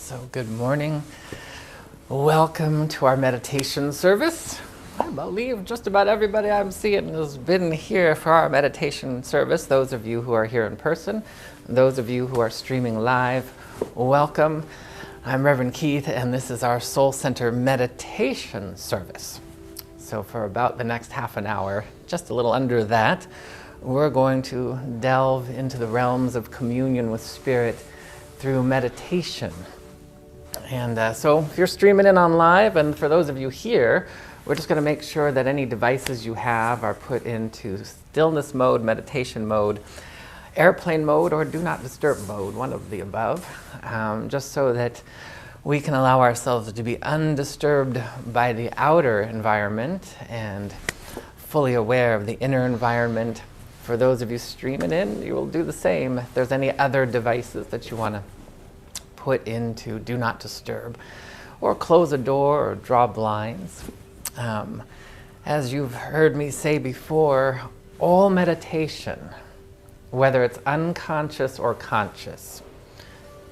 So good morning. Welcome to our meditation service. I believe just about everybody I'm seeing has been here for our meditation service. Those of you who are here in person, those of you who are streaming live, welcome. I'm Reverend Keith, and this is our Soul Center meditation service. So for about the next half an hour, just a little under that, we're going to delve into the realms of communion with Spirit through meditation. And so if you're streaming in on live, and for those of you here, we're just going to make sure that any devices you have are put into stillness mode, meditation mode, airplane mode, or do not disturb mode, one of the above, just so that we can allow ourselves to be undisturbed by the outer environment and fully aware of the inner environment. For those of you streaming in, you will do the same. If there's any other devices that you want to put into do not disturb, or close a door or draw blinds. As you've heard me say before, all meditation, whether it's unconscious or conscious,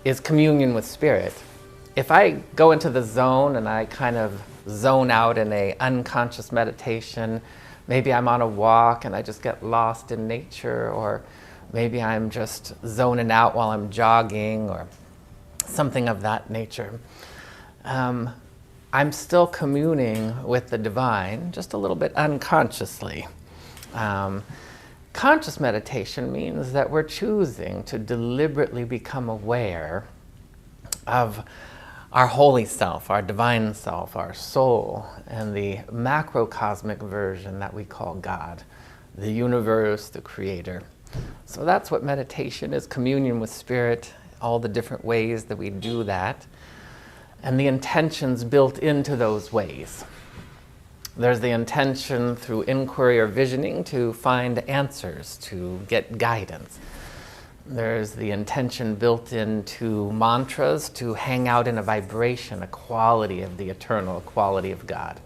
is communion with Spirit. If I go into the zone and I kind of zone out in a unconscious meditation, maybe I'm on a walk and I just get lost in nature, or maybe I'm just zoning out while I'm jogging, or something of that nature. I'm still communing with the divine, just a little bit unconsciously. Conscious meditation means that we're choosing to deliberately become aware of our holy self, our divine self, our soul, and the macrocosmic version that we call God, the universe, the creator. So that's what meditation is, communion with Spirit, all the different ways that we do that, and the intentions built into those ways. There's the intention through inquiry or visioning to find answers, to get guidance. There's the intention built into mantras to hang out in a vibration, a quality of the eternal, a quality of God.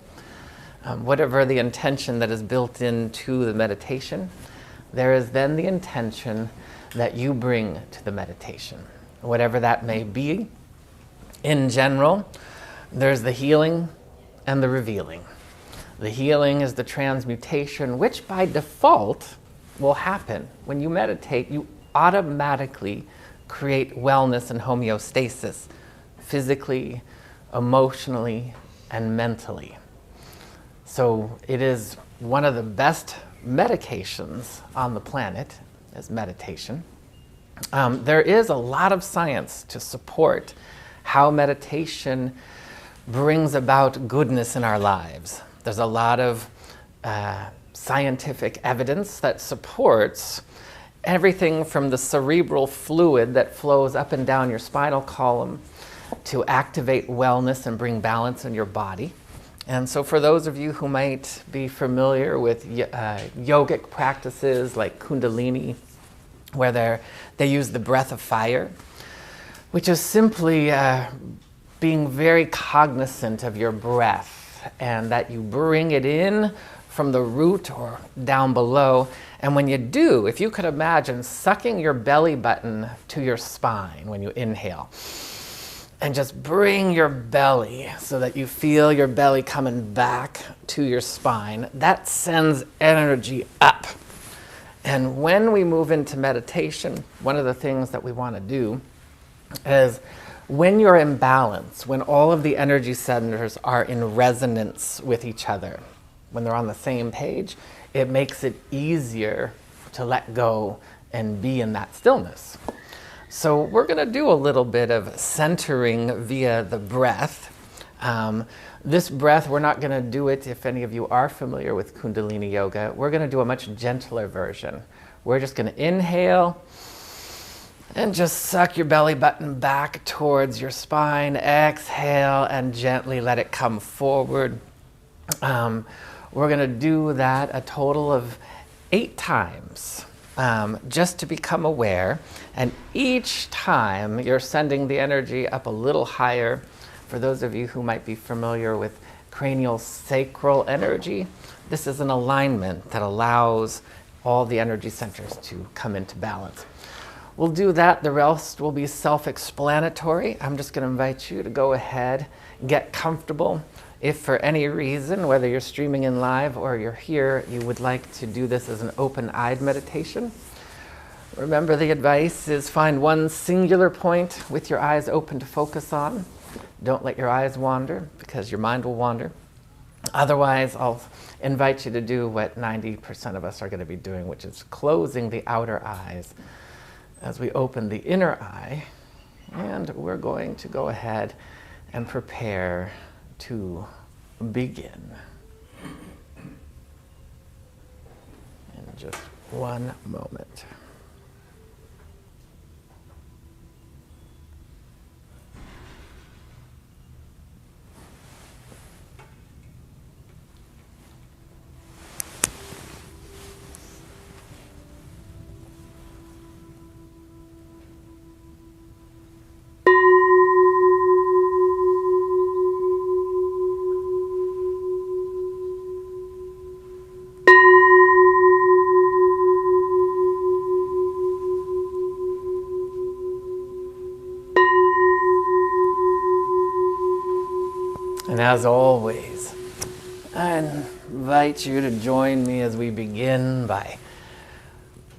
Whatever the intention that is built into the meditation, there is then the intention that you bring to the meditation. Whatever that may be. In general, there's the healing and the revealing. The healing is the transmutation, which by default will happen. When you meditate, you automatically create wellness and homeostasis, physically, emotionally, and mentally. So it is one of the best medications on the planet, is meditation. There is a lot of science to support how meditation brings about goodness in our lives. There's a lot of scientific evidence that supports everything from the cerebral fluid that flows up and down your spinal column to activate wellness and bring balance in your body. And so for those of you who might be familiar with yogic practices like Kundalini, where they use the breath of fire, which is simply being very cognizant of your breath, and that you bring it in from the root or down below. And when you do, if you could imagine sucking your belly button to your spine when you inhale, and just bring your belly so that you feel your belly coming back to your spine, that sends energy up. And when we move into meditation, one of the things that we want to do is, when you're in balance, when all of the energy centers are in resonance with each other, when they're on the same page, it makes it easier to let go and be in that stillness. So we're going to do a little bit of centering via the breath. This breath, we're not going to do it, if any of you are familiar with Kundalini Yoga, we're going to do a much gentler version. We're just going to inhale and just suck your belly button back towards your spine. Exhale and gently let it come forward. We're going to do that a total of 8 times, just to become aware. And each time you're sending the energy up a little higher. For those of you who might be familiar with cranial sacral energy, this is an alignment that allows all the energy centers to come into balance. We'll do that. The rest will be self-explanatory. I'm just going to invite you to go ahead, get comfortable. If for any reason, whether you're streaming in live or you're here, you would like to do this as an open-eyed meditation, remember the advice is find one singular point with your eyes open to focus on. Don't let your eyes wander, because your mind will wander. Otherwise, I'll invite you to do what 90% of us are going to be doing, which is closing the outer eyes as we open the inner eye. And we're going to go ahead and prepare to begin. In just one moment. And as always, I invite you to join me as we begin by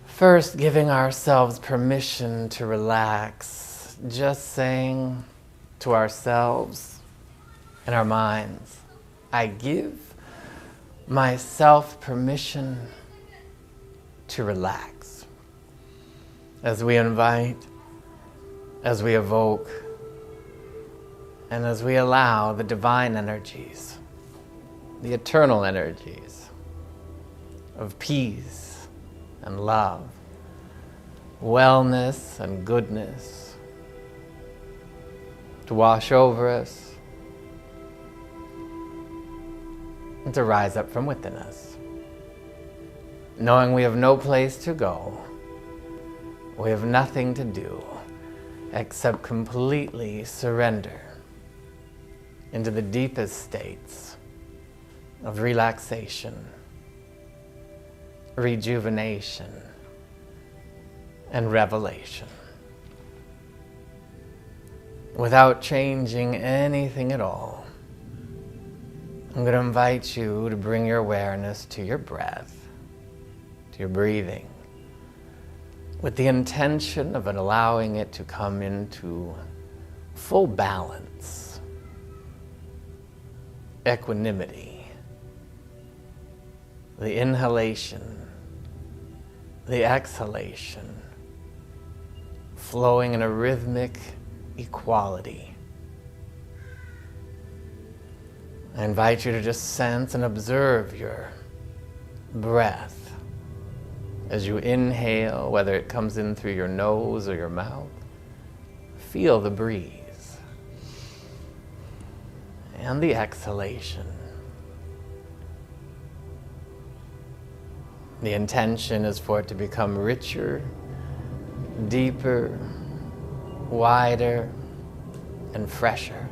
first giving ourselves permission to relax, just saying to ourselves and our minds, I give myself permission to relax. As we invite, as we evoke, and as we allow the divine energies, the eternal energies of peace and love, wellness and goodness to wash over us and to rise up from within us. Knowing we have no place to go, we have nothing to do except completely surrender into the deepest states of relaxation, rejuvenation, and revelation. Without changing anything at all, I'm going to invite you to bring your awareness to your breath, to your breathing, with the intention of allowing it to come into full balance, equanimity, the inhalation, the exhalation, flowing in a rhythmic equality. I invite you to just sense and observe your breath as you inhale, whether it comes in through your nose or your mouth. Feel the breeze. And the exhalation. The intention is for it to become richer, deeper, wider, and fresher.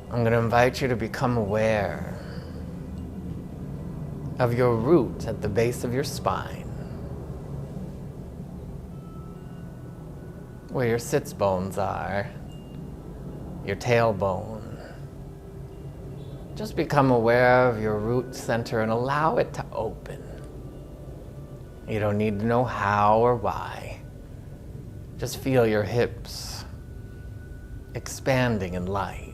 I'm going to invite you to become aware of your root at the base of your spine, where your sits bones are, your tailbone. Just become aware of your root center and allow it to open. You don't need to know how or why. Just feel your hips expanding in light.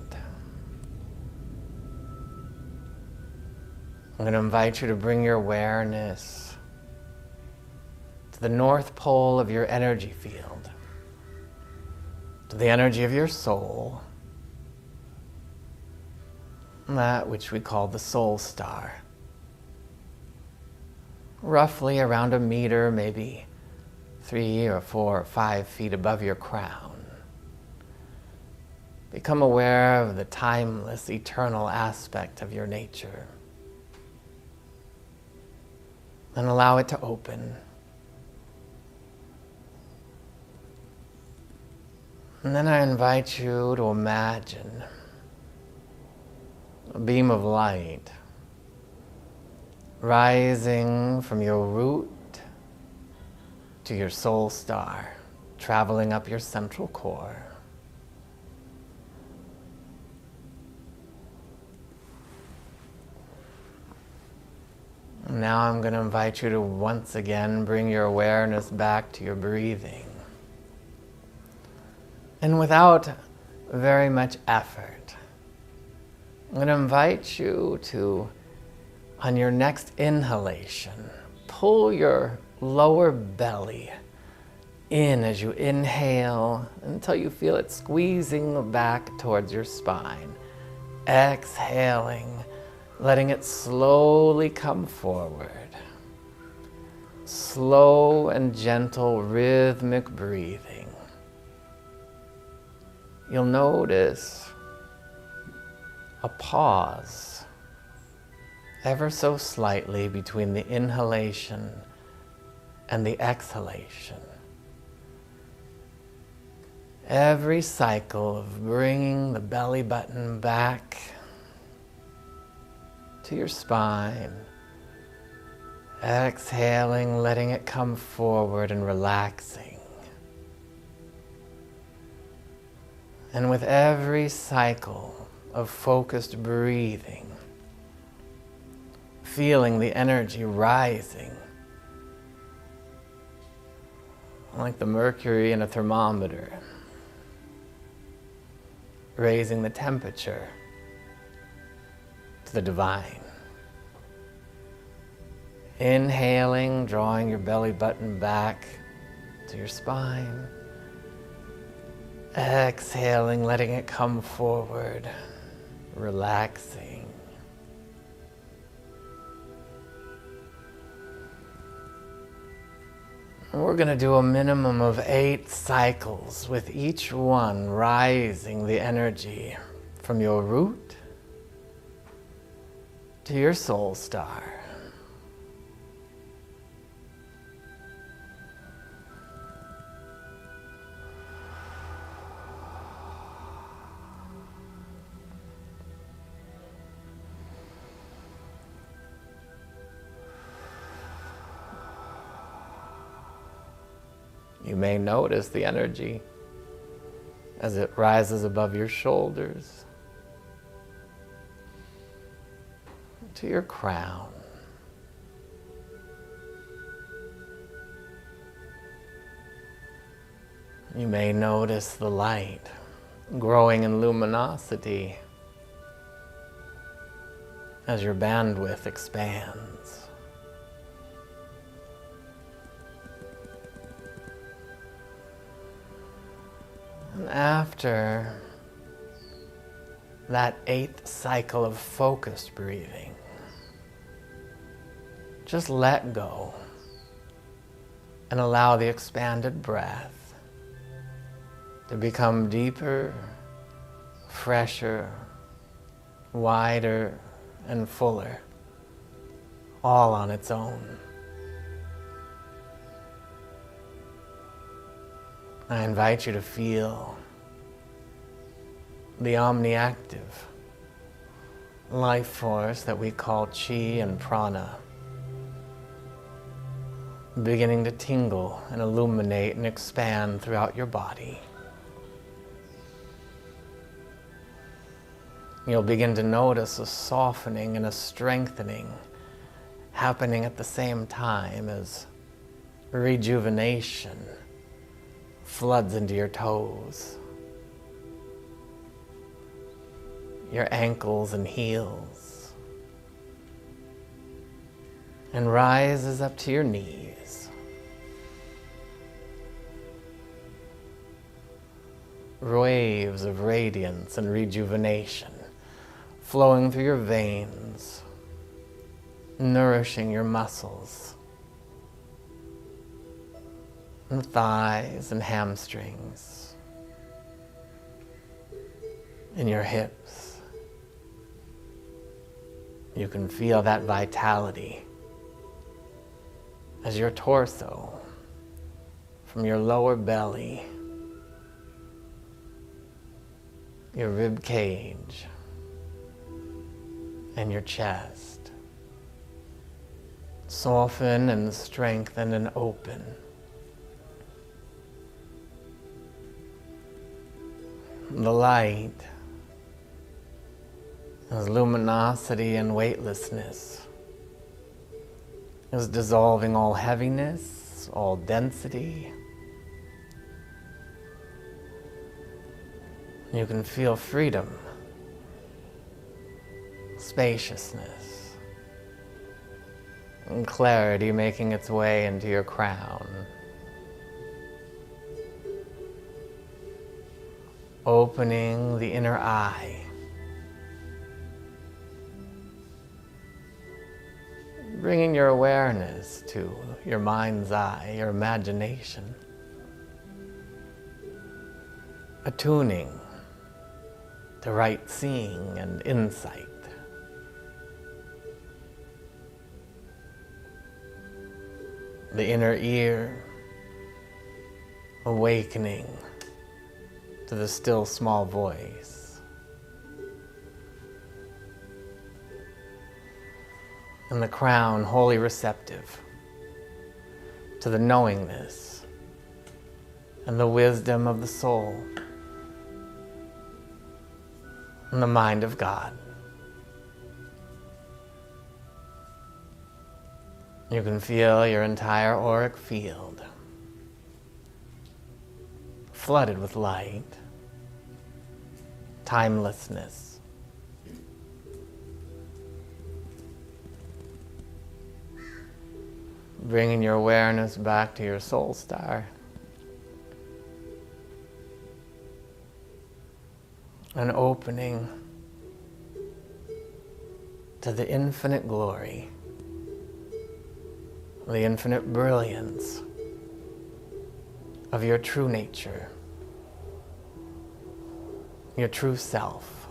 I'm going to invite you to bring your awareness to the North Pole of your energy field, to the energy of your soul, that which we call the soul star. Roughly around 1 meter, maybe 3 or 4 or 5 feet above your crown. Become aware of the timeless, eternal aspect of your nature. And allow it to open. And then I invite you to imagine a beam of light rising from your root to your soul star, traveling up your central core. Now I'm going to invite you to once again bring your awareness back to your breathing. And without very much effort, I'm going to invite you to, on your next inhalation, pull your lower belly in as you inhale until you feel it squeezing back towards your spine. Exhaling, letting it slowly come forward. Slow and gentle rhythmic breathing. You'll notice a pause ever so slightly between the inhalation and the exhalation. Every cycle of bringing the belly button back to your spine, exhaling, letting it come forward and relaxing. And with every cycle of focused breathing, feeling the energy rising, like the mercury in a thermometer, raising the temperature to the divine. Inhaling, drawing your belly button back to your spine. Exhaling, letting it come forward, relaxing. We're going to do a minimum of 8 cycles, with each one rising the energy from your root to your soul star. You may notice the energy as it rises above your shoulders to your crown. You may notice the light growing in luminosity as your bandwidth expands. And after that 8th cycle of focused breathing, just let go and allow the expanded breath to become deeper, fresher, wider, and fuller, all on its own. I invite you to feel the omniactive life force that we call chi and prana beginning to tingle and illuminate and expand throughout your body. You'll begin to notice a softening and a strengthening happening at the same time as rejuvenation floods into your toes, your ankles and heels, and rises up to your knees. Waves of radiance and rejuvenation flowing through your veins, nourishing your muscles, and thighs and hamstrings, in your hips. You can feel that vitality as your torso, from your lower belly, your rib cage, and your chest, Soften and strengthen and open. The light is luminosity and weightlessness, is dissolving all heaviness, all density. You can feel freedom, spaciousness, and clarity making its way into your crown. Opening the inner eye. Bringing your awareness to your mind's eye, your imagination. Attuning to right seeing and insight. The inner ear, awakening to the still small voice. And the crown, wholly receptive to the knowingness and the wisdom of the soul and the mind of God. You can feel your entire auric field flooded with light, timelessness. Bringing your awareness back to your soul star. And opening to the infinite glory, the infinite brilliance of your true nature, your true self,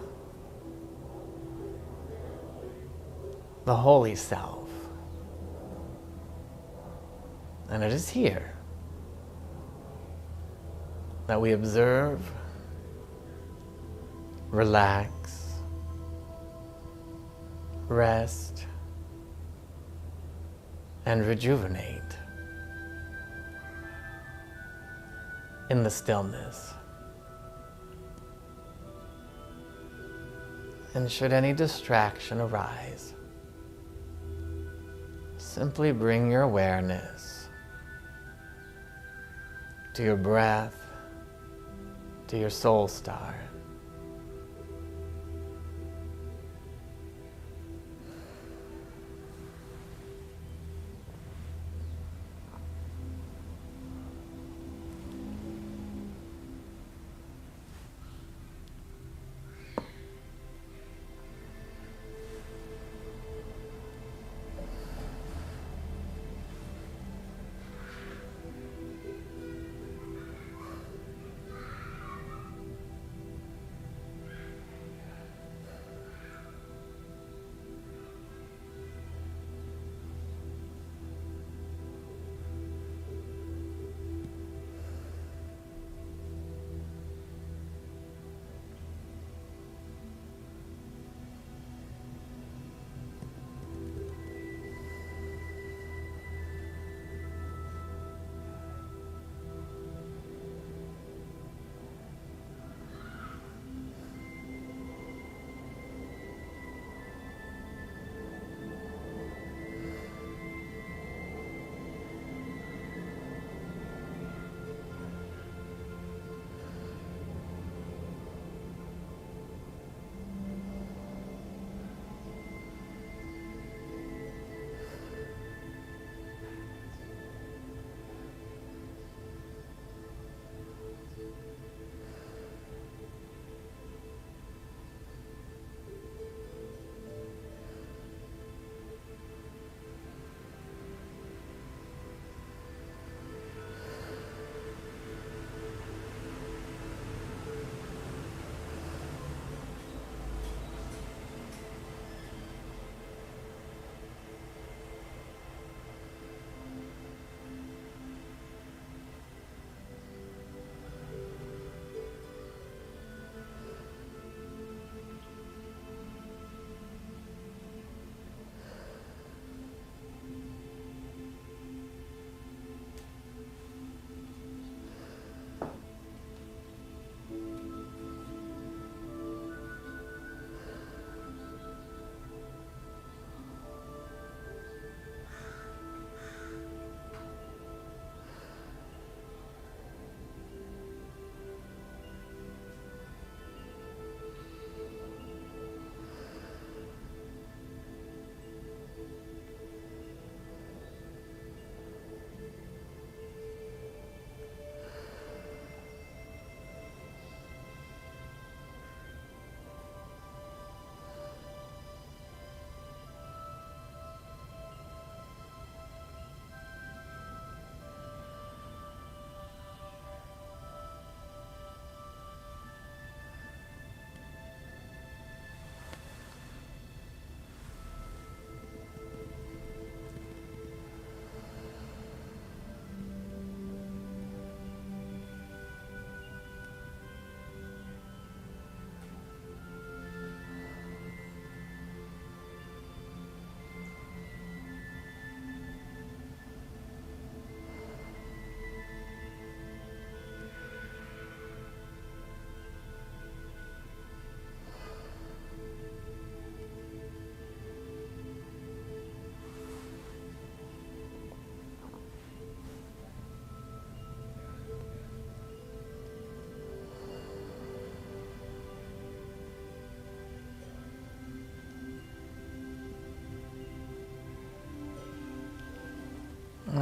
the holy self. And it is here that we observe, relax, rest, and rejuvenate in the stillness. And should any distraction arise, simply bring your awareness to your breath, to your soul star.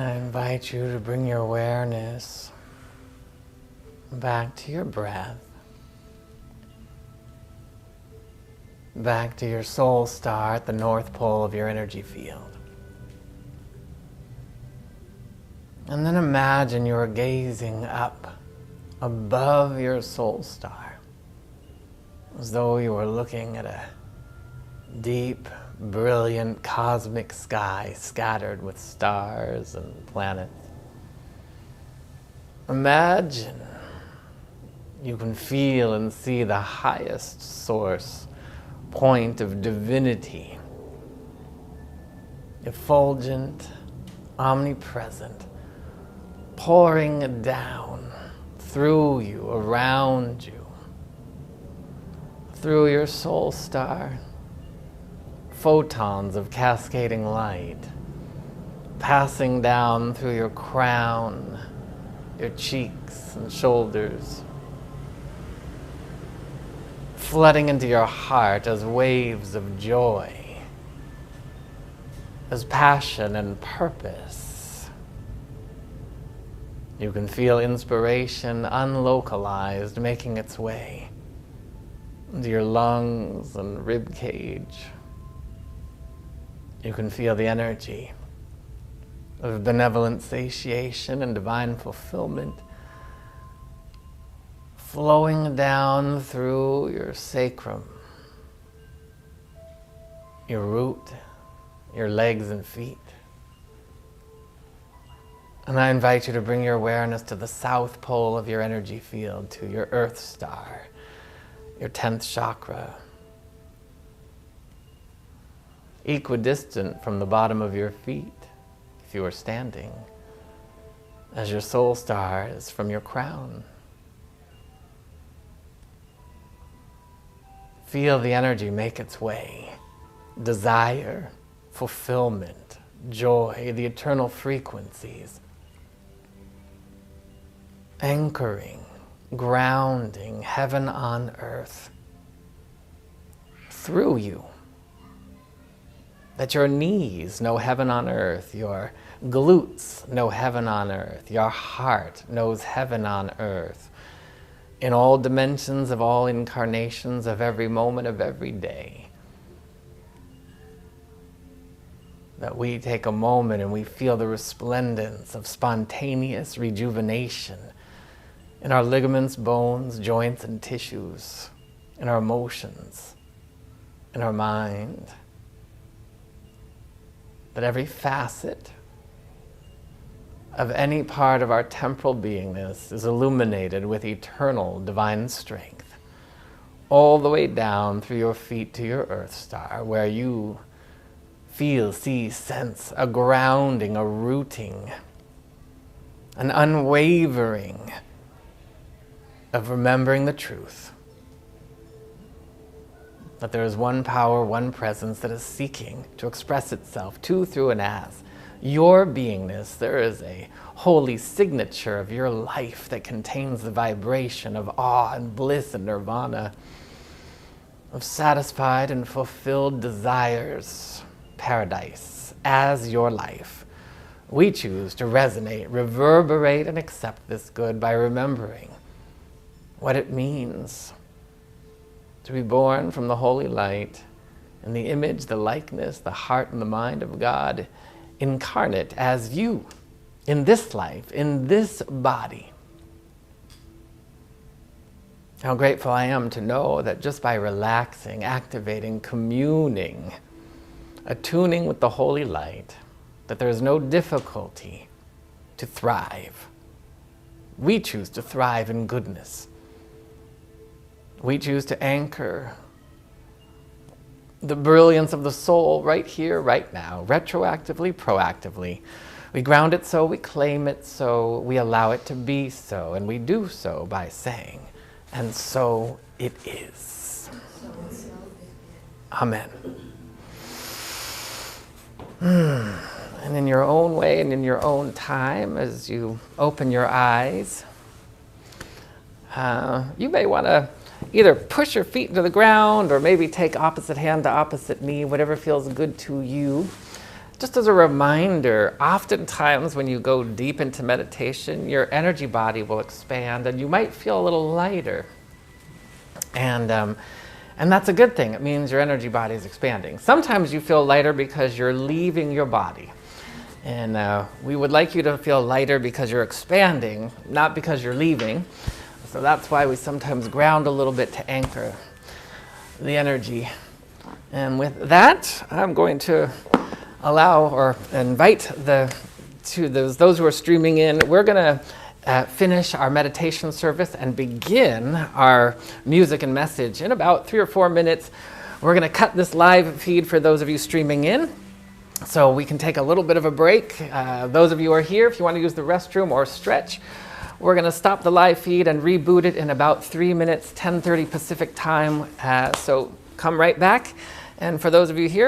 I invite you to bring your awareness back to your breath, back to your soul star at the north pole of your energy field. And then imagine you're gazing up above your soul star, as though you were looking at a deep, brilliant cosmic sky scattered with stars and planets. Imagine you can feel and see the highest source, point of divinity, effulgent, omnipresent, pouring down through you, around you, through your soul star. Photons of cascading light passing down through your crown, your cheeks and shoulders, flooding into your heart as waves of joy, as passion and purpose. You can feel inspiration unlocalized making its way into your lungs and rib cage. You can feel the energy of benevolent satiation and divine fulfillment flowing down through your sacrum, your root, your legs and feet. And I invite you to bring your awareness to the south pole of your energy field, to your earth star, your 10th chakra, equidistant from the bottom of your feet, if you are standing, as your soul star is from your crown. Feel the energy make its way. Desire, fulfillment, joy, the eternal frequencies. Anchoring, grounding heaven on earth through you. That your knees know heaven on earth, your glutes know heaven on earth, your heart knows heaven on earth, in all dimensions of all incarnations of every moment of every day. That we take a moment and we feel the resplendence of spontaneous rejuvenation in our ligaments, bones, joints, and tissues, in our emotions, in our mind. That every facet of any part of our temporal beingness is illuminated with eternal divine strength, all the way down through your feet to your earth star, where you feel, see, sense a grounding, a rooting, an unwavering of remembering the truth. That there is one power, one presence that is seeking to express itself to, through, and as your beingness. There is a holy signature of your life that contains the vibration of awe and bliss and nirvana, of satisfied and fulfilled desires, paradise, as your life. We choose to resonate, reverberate, and accept this good by remembering what it means to be born from the holy light in the image, the likeness, the heart, and the mind of God, incarnate as you in this life, in this body. How grateful I am to know that just by relaxing, activating, communing, attuning with the holy light, that there is no difficulty to thrive. We choose to thrive in goodness. We choose to anchor the brilliance of the soul right here, right now, retroactively, proactively. We ground it so, we claim it so, we allow it to be so, and we do so by saying, and so it is. Amen. And in your own way and in your own time, as you open your eyes, you may want to either push your feet into the ground or maybe take opposite hand to opposite knee, whatever feels good to you. just as a reminder, oftentimes when you go deep into meditation, your energy body will expand and you might feel a little lighter. And that's a good thing. It means your energy body is expanding. Sometimes you feel lighter because you're leaving your body. And we would like you to feel lighter because you're expanding, not because you're leaving. So that's why we sometimes ground a little bit to anchor the energy. And with that, I'm going to allow or invite those who are streaming in. We're going to finish our meditation service and begin our music and message in about 3 or 4 minutes. We're going to cut this live feed for those of you streaming in, so we can take a little bit of a break. Those of you who are here, if you want to use the restroom or stretch, we're going to stop the live feed and reboot it in about 3 minutes, 10:30 Pacific time. So come right back. And for those of you here,